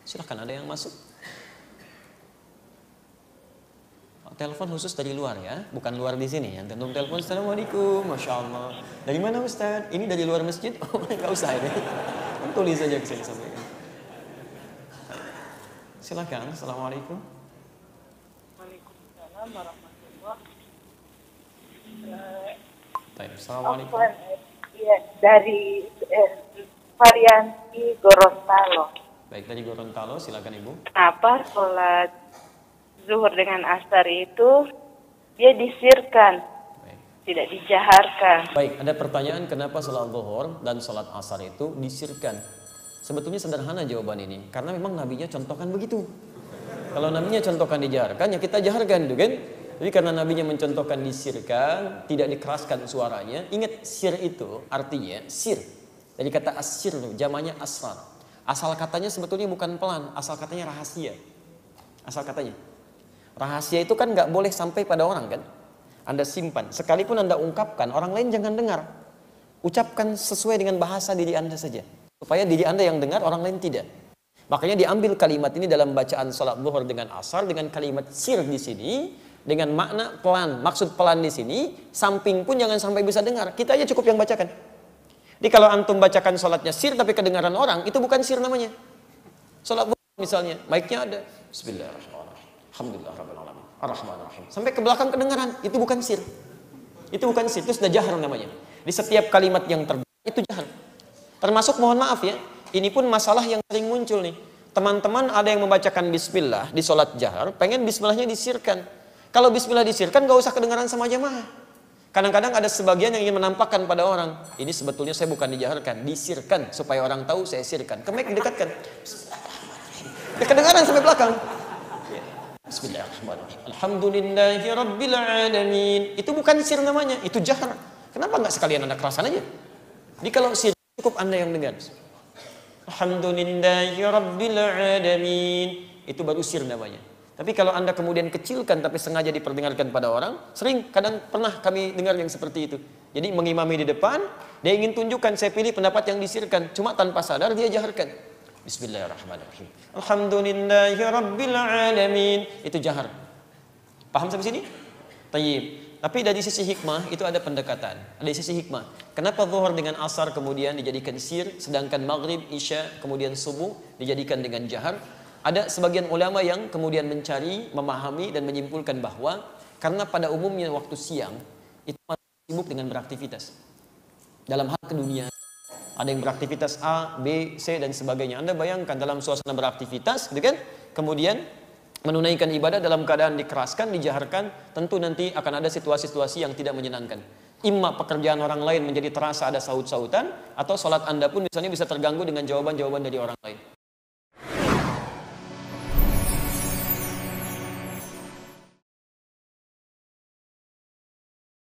Silahkan, ada yang masuk. Telepon khusus dari luar ya, bukan luar di sini. Yang tentu telepon, assalamualaikum, masya Allah. Dari mana Ustaz? Ini dari luar masjid? Oh, nggak usah ini. Tulis saja ke sini sampaikan. Silakan, assalamualaikum. Waalaikumsalam warahmatullahi Baik, assalamualaikum. Iya, dari variasi Gorontalo. Baik, dari Gorontalo, silakan Ibu. Kenapa sholat zuhur dengan asar itu dia disirkan, Baik. tidak dijaharkan? Baik, ada pertanyaan kenapa sholat zuhur dan sholat asar itu disirkan? Sebetulnya sederhana jawaban ini, karena memang nabinya contohkan begitu. Kalau nabinya contohkan dijaharkan, ya kita jaharkan, gitu kan? Jadi karena nabinya mencontohkan disirkan, tidak dikeraskan suaranya. Ingat, sir itu artinya sir. Dari kata asir, jamannya asrar. Asal katanya sebetulnya bukan pelan, asal katanya rahasia. Asal katanya rahasia itu kan nggak boleh sampai pada orang kan. Anda simpan, sekalipun Anda ungkapkan, orang lain jangan dengar. Ucapkan sesuai dengan bahasa diri Anda saja, supaya diri Anda yang dengar, orang lain tidak. Makanya diambil kalimat ini dalam bacaan salat zuhur dengan asar dengan kalimat sir di sini dengan makna pelan. Maksud pelan di sini, samping pun jangan sampai bisa dengar. Kita aja cukup yang bacakan. Jadi kalau antum bacakan salatnya sir tapi kedengaran orang, itu bukan sir namanya. Salat zuhur misalnya, mic-nya ada. Bismillahirrahmanirrahim. Alhamdulillahirrahmanirrahim. Ar-Rahmanirrahim. Sampai ke belakang kedengaran, itu bukan sir. Itu bukan sir, itu sudah jahar namanya. Di setiap kalimat yang terdengar itu jahar. Termasuk mohon maaf ya, ini pun masalah yang sering muncul nih. Teman-teman ada yang membacakan bismillah di sholat jahar, pengen bismillahnya disirkan. Kalau bismillah disirkan gak usah kedengaran sama jamaah. Kadang-kadang ada sebagian yang ingin menampakkan pada orang, ini sebetulnya saya bukan dijaharkan, disirkan supaya orang tahu saya sirkan. Ke mic didekatkan. Ya kedengaran sampai belakang. Bismillahirrahmanirrahim. Alhamdulillahirabbil alamin. Itu bukan sir namanya, itu jahar. Kenapa nggak sekalian Anda kerasan aja? Jadi kalau sir cukup Anda yang dengar. Alhamdulillahirabbil alamin. Itu baru sir namanya. Tapi kalau Anda kemudian kecilkan tapi sengaja diperdengarkan pada orang, kadang pernah kami dengar yang seperti itu. Jadi mengimami di depan, dia ingin tunjukkan saya pilih pendapat yang disirkan, cuma tanpa sadar dia jaharkan. Bismillahirrahmanirrahim. Alhamdulillahirabbil alamin. Itu jahar. Paham sampai sini? Tayyib. Tapi dari sisi hikmah itu ada pendekatan. Ada sisi hikmah. Kenapa zuhur dengan asar kemudian dijadikan sir, sedangkan maghrib, isya, kemudian subuh dijadikan dengan jahar? Ada sebagian ulama yang kemudian mencari, memahami dan menyimpulkan bahwa karena pada umumnya waktu siang itu sibuk dengan beraktivitas. Dalam hal keduniaan. Ada yang beraktivitas A, B, C dan sebagainya. Anda bayangkan dalam suasana beraktivitas, gitu kan? Kemudian menunaikan ibadah dalam keadaan dikeraskan, dijaharkan, tentu nanti akan ada situasi-situasi yang tidak menyenangkan. Imma pekerjaan orang lain menjadi terasa ada saut-sautan, atau sholat Anda pun misalnya bisa terganggu dengan jawaban-jawaban dari orang lain.